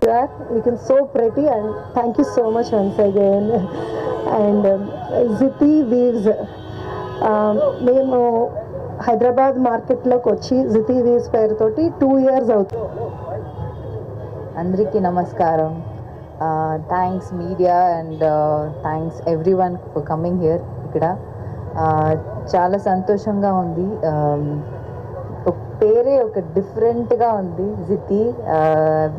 you are looking so pretty, and thank you so much once again. And Ziti Weaves, మేము హైదరాబాద్ మార్కెట్లోకి వచ్చి Jiti weaves పేరుతోటి 2 years అవుతుంది. అందరికీ నమస్కారం. Thanks media and thanks everyone for coming here. ఇక్కడ చాలా సంతోషంగా ఉంది. పేరే ఒక డిఫరెంట్గా ఉంది, Jiti.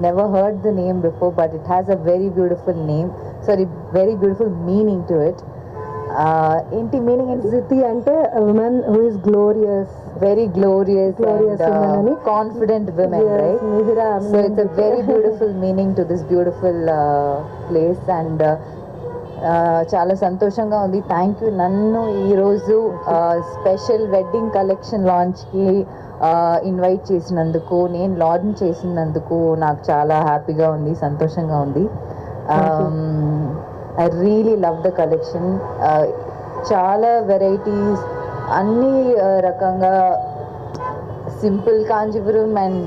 Never heard the name before, but it has a very beautiful name, very beautiful meaning to it. ఏంటి మీనింగ్ ఏంటి? జితి అంటే women who is glorious, very glorious and confident women, yes, right? Mihira, so it's a very beautiful meaning to this beautiful place, and చాలా సంతోషంగా ఉంది. Thank you నన్ను ఈరోజు special wedding collection లాంచ్కి invite చేసినందుకు, నేను లాంచ్ చేసినందుకు నాకు చాలా హ్యాపీగా ఉంది, సంతోషంగా ఉంది. I really love the collection. చాలా వెరైటీస్, అన్ని రకంగా simple Kanjeevaram and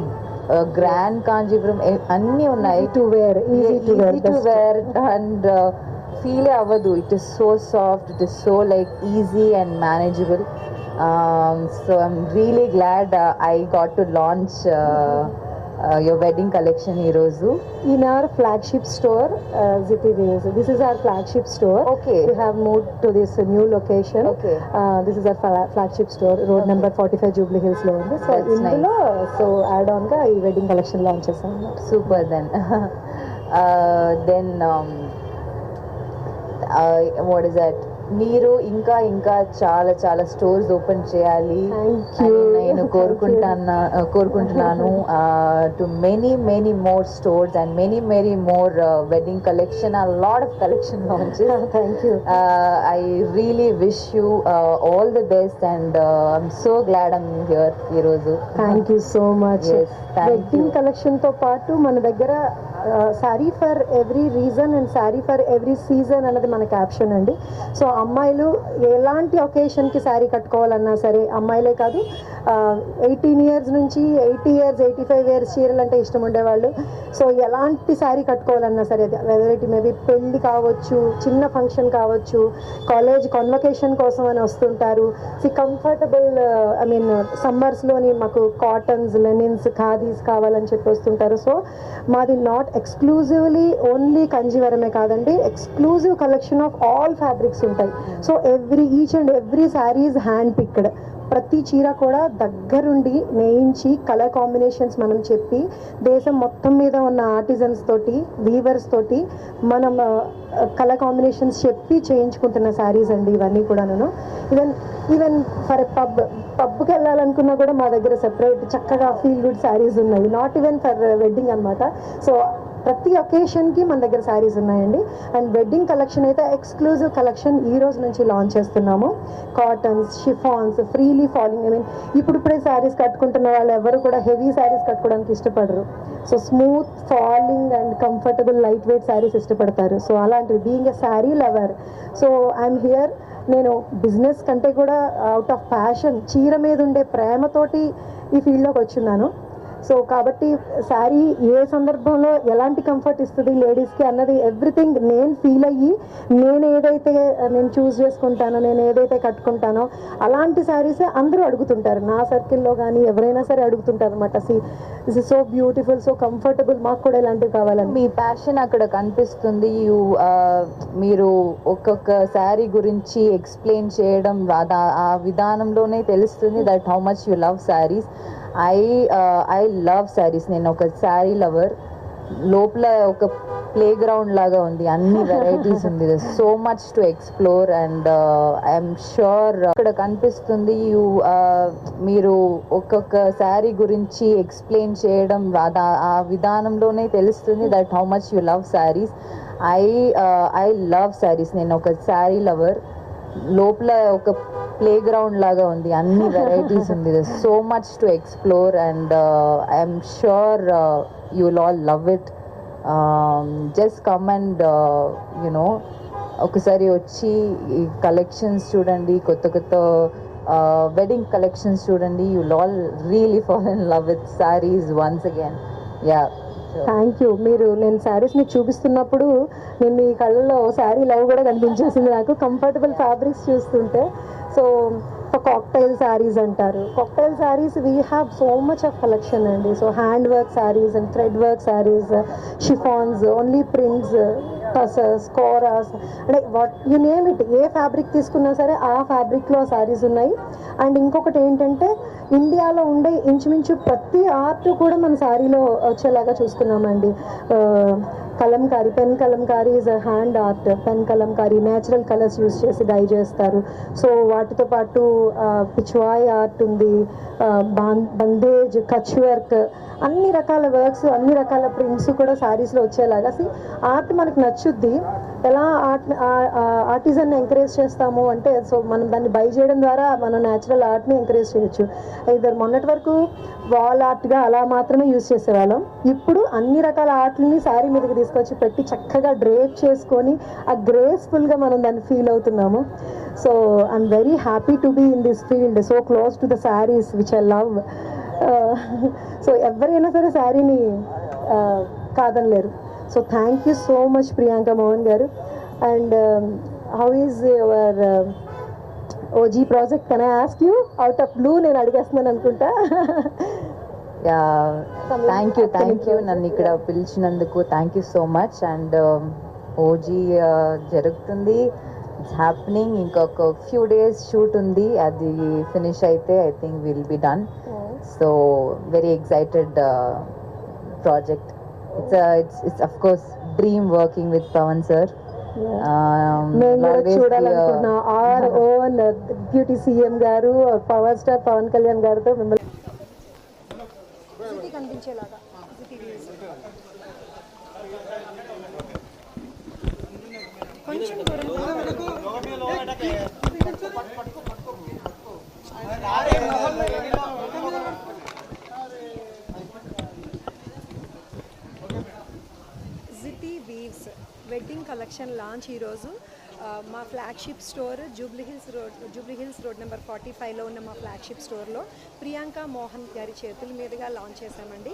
grand Kanjeevaram అన్నీ ఉన్నాయి. Easy to wear and feel అవ్వదు. It is so soft, it is so like easy and manageable. So I'm really glad I got to launch your wedding collection ఈరోజు in our flagship store, Ziti Weaves. This is our flagship store. Okay. We have moved to this new location. Okay. This is our flagship store, road number 45 Jubilee Hills lo undi. So That's indulo so add on ga ee wedding collection launch chesam. Super then. Then what is that? మీరు ఇంకా ఇంకా చాలా చాలా stores open చేయాలి అని నేను కోరుకుంటున్నాను. To many more stores and many more wedding collection, a lot of collection launches. Thank you. I really wish you all the best, and I'm so glad I'm here ఈరోజు. Thank you so much. Yes, thank wedding you. collection తో పాటు మన దగ్గర sari for every reason and sari for every season అన్నది మన caption అండి. So అమ్మాయిలు ఎలాంటి ఒకేషన్కి శారీ కట్టుకోవాలన్నా సరే, అమ్మాయిలే కాదు 18 years నుంచి 80 years 85 years చీరలు అంటే ఇష్టం ఉండేవాళ్ళు. సో ఎలాంటి శారీ కట్టుకోవాలన్నా సరే, వెదర్ ఇట్ మేబీ పెళ్ళి కావచ్చు, చిన్న ఫంక్షన్ కావచ్చు, కాలేజ్ కాన్వకేషన్ కోసం అని వస్తుంటారు. కంఫర్టబుల్ ఐ మీన్ సమ్మర్స్లోని మాకు కాటన్స్, లెనిన్స్, ఖాదీస్ కావాలని చెప్పి వస్తుంటారు. సో మాది నాట్ ఎక్స్క్లూజివ్లీ ఓన్లీ కంజీవరమే కాదండి, exclusive collection of all fabrics ఉంటాయి. So each and every sari is hand picked. ప్రతి చీర కూడా దగ్గరుండి నేయించి కలర్ కాంబినేషన్స్ మనం చెప్పి, దేశం మొత్తం మీద ఉన్న ఆర్టిజన్స్ తోటి, వీవర్స్ తోటి మనం కలర్ కాంబినేషన్స్ చెప్పి చేయించుకుంటున్న శారీస్ అండి ఇవన్నీ కూడాను. ఈవెన్ ఫర్ పబ్కి వెళ్ళాలనుకున్నా కూడా మా దగ్గర సెపరేట్ చక్కగా ఫీల్ గుడ్ శారీస్ ఉన్నాయి, నాట్ ఈవెన్ ఫర్ వెడ్డింగ్ అనమాట. సో ప్రతి ఒకేషన్కి మన దగ్గర శారీస్ ఉన్నాయండి. అండ్ వెడ్డింగ్ కలెక్షన్ అయితే ఎక్స్క్లూజివ్ కలెక్షన్ ఈ రోజు నుంచి లాంచ్ చేస్తున్నాము. Cottons, chiffons, freely falling, I mean ఇప్పుడే శారీస్ కట్టుకుంటున్న వాళ్ళు ఎవరు కూడా హెవీ శారీస్ కట్టుకోవడానికి ఇష్టపడరు. So smooth falling and comfortable light weight saris ఇష్టపడతారు. సో అలాంటివి being a sari lover, so I'm here. నేను బిజినెస్ కంటే కూడా అవుట్ ఆఫ్ ప్యాషన్, చీర మీద ఉండే ప్రేమతోటి ఈ ఫీల్డ్లోకి వచ్చున్నాను. సో కాబట్టి శారీ ఏ సందర్భంలో ఎలాంటి కంఫర్ట్ ఇస్తుంది లేడీస్కి అన్నది ఎవ్రీథింగ్ నేను ఫీల్ అయ్యి, నేను చూస్ చేసుకుంటానో, నేను ఏదైతే కట్టుకుంటానో అలాంటి శారీసే అందరూ అడుగుతుంటారు. నా సర్కిల్లో కానీ ఎవరైనా సరే అడుగుతుంటారు అనమాట. This is so beautiful, so comfortable, మాకు కూడా ఇలాంటివి కావాలని. మీ ప్యాషన్ అక్కడ కనిపిస్తుంది. మీరు ఒక్కొక్క శారీ గురించి ఎక్స్ప్లెయిన్ చేయడం, ఆ విధానంలోనే తెలుస్తుంది that how much you love saris. I love saris. నేను ఒక శారీ లవర్. లోపల ఒక ప్లే గ్రౌండ్ లాగా ఉంది, అన్ని వెరైటీస్ ఉంది, so much to explore. And I'm sure అక్కడ కనిపిస్తుంది. మీరు ఒక్కొక్క శారీ గురించి ఎక్స్ప్లెయిన్ చేయడం, ఆ విధానంలోనే తెలుస్తుంది that how much you love saris. I love saris. నేను ఒక శారీ లవర్. లోపల ఒక ప్లే గ్రౌండ్ లాగా ఉంది, అన్ని వెరైటీస్ ఉంది, so much to explore. And I'm sure you will all love it. Just come and you know ఒకసారి వచ్చి ఈ కలెక్షన్స్ చూడండి, కొత్త వెడ్డింగ్ కలెక్షన్స్ చూడండి. You will all really fall in love with saris once again. Yeah, thank you. నేను శారీస్ మీకు చూపిస్తున్నప్పుడు నేను మీ కళ్ళలో శారీ లవ్ కూడా కనిపించేసింది నాకు, కంఫర్టబుల్ ఫ్యాబ్రిక్స్ చూస్తుంటే. సో కాక్టైల్ శారీస్ అంటారు. Cocktail saris we have so much of collection అండి. So hand work saris and thread work saris, chiffons, only prints, tussars, koras, అంటే వాట్ యు నేమ్ ఇట్, ఏ ఫ్యాబ్రిక్ తీసుకున్నా సరే ఆ ఫ్యాబ్రిక్లో శారీస్ ఉన్నాయి. అండ్ ఇంకొకటి ఏంటంటే ఇండియాలో ఉండే ఇంచుమించు ప్రతి ఆర్ట్ కూడా మన శారీలో వచ్చేలాగా చూసుకున్నామండి. Kalamkari, pen Kalamkari is hand art. Pen Kalamkari natural colours use చేసి డై చేస్తారు. సో వాటితో పాటు పిచ్వాయ్ ఆర్ట్ ఉంది, బందేజ్, కచ్ వర్క్, అన్ని రకాల వర్క్స్, అన్ని రకాల ప్రింట్స్ కూడా శారీస్లో వచ్చేలాగా. ఆర్ట్ మనకు నచ్చుద్ది. ఎలా ఆర్టిజన్ని ఎంకరేజ్ చేస్తాము అంటే, సో మనం దాన్ని బై చేయడం ద్వారా మనం న్యాచురల్ ఆర్ట్ని ఎంకరేజ్ చేయొచ్చు. ఇద్దరు మొన్నటి వరకు వాల్ ఆర్ట్గా అలా మాత్రమే యూజ్ చేసేవాళ్ళం. ఇప్పుడు అన్ని రకాల ఆర్ట్ని శారీ మీదకి తీసుకొచ్చి పెట్టి చక్కగా డ్రేప్ చేసుకొని ఆ గ్రేస్ఫుల్గా మనం దాన్ని ఫీల్ అవుతున్నాము. So I'm very happy to be in this field, so close to the saris which I love. So ఎవరైనా సరే శారీని కాదనలేరు. So thank you so much Priyanka Mohan garu. And how is your OG project? Can I ask you out of blue? నేను అడిగేస్తున్నాను అనుకుంటా. Thank you నన్ను ఇక్కడ పిలిచినందుకు. Thank you so much. And OG జరుగుతుంది, ఇట్స్ హ్యాపెనింగ్. ఇంకొక ఫ్యూ డేస్ షూట్ ఉంది, అది ఫినిష్ అయితే I think will be done. So very excited project. It's of course dream working with Pawan sir. మేము కూడా చూడాలనుకున్నా our own beauty CM garu, power star Pawan Kalyan గారితో మిమ్మల్ని కనిపించేలాగా. Jiti weaves wedding collection launch ఈరోజు మా flagship store Jubilee Hills road number 45లో ఉన్న మా ఫ్లాగ్షిప్ స్టోర్లో ప్రియాంక మోహన్ గారి చేతుల మీదుగా లాంచ్ చేశామండి.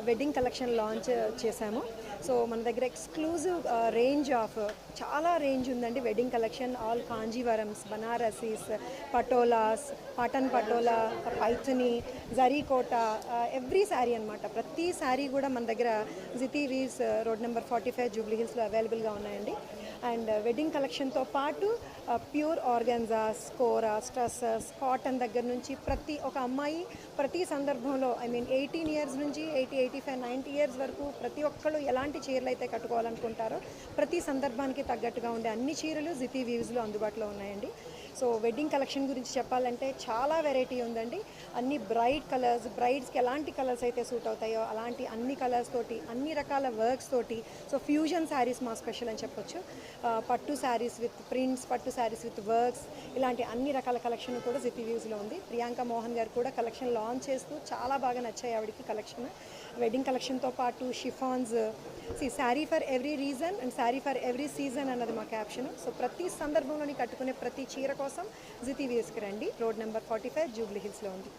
వెడ్డింగ్ కలెక్షన్ లాంచ్ చేశాము. సో మన దగ్గర ఎక్స్క్లూజివ్ రేంజ్ ఆఫ్ చాలా రేంజ్ ఉందండి. Wedding collection all Kanjeevarams, Banarasis, patolas, Patan patola, Paithani, జరీకోట, ఎవ్రీ శారీ అనమాట. ప్రతి శారీ కూడా మన దగ్గర Jiti weaves road number 45 Jubilee హిల్స్లో అవైలబుల్గా ఉన్నాయండి. అండ్ వెడ్డింగ్ కలెక్షన్తో పాటు ప్యూర్ ఆర్గాన్జాస్, కోరాస్, ట్రస్సెస్, కాటన్ దగ్గర నుంచి ప్రతి ఒక అమ్మాయి ప్రతి సందర్భంలో 18 ఇయర్స్ నుంచి 80, 85, 90 ఇయర్స్ వరకు ప్రతి ఒక్కళ్ళు ఎలాంటి చీరలు అయితే కట్టుకోవాలనుకుంటారో ప్రతి సందర్భానికి తగ్గట్టుగా ఉండే అన్ని చీరలు జితి వీవ్స్లో అందుబాటులో ఉన్నాయండి. సో వెడ్డింగ్ కలెక్షన్ గురించి చెప్పాలంటే చాలా వెరైటీ ఉందండి. అన్ని బ్రైట్ కలర్స్, బ్రైడ్స్కి ఎలాంటి కలర్స్ అయితే సూట్ అవుతాయో అలాంటి అన్ని కలర్స్ తోటి, అన్ని రకాల వర్క్స్ తోటి. సో ఫ్యూజన్ శారీస్ మా స్పెషల్ అని చెప్పొచ్చు. పట్టు శారీస్ విత్ ప్రింట్స్, పట్టు శారీస్ విత్ వర్క్స్, ఇలాంటి అన్ని రకాల కలెక్షన్ కూడా జితి వ్యూస్లో ఉంది. ప్రియాంక మోహన్ గారు కూడా కలెక్షన్ లాంచ్ చేస్తూ చాలా బాగా నచ్చాయి ఆవిడకి కలెక్షన్. వెడ్డింగ్ కలెక్షన్తో పాటు chiffons, sari for every reason and sari for every season అన్నది మా క్యాప్షన్. సో ప్రతి సందర్భంలోని కట్టుకునే ప్రతి చీర కోసం జితి వ్యూస్కి రండి. రోడ్ నెంబర్ 45 జూబ్లీ హిల్స్లో ఉంది.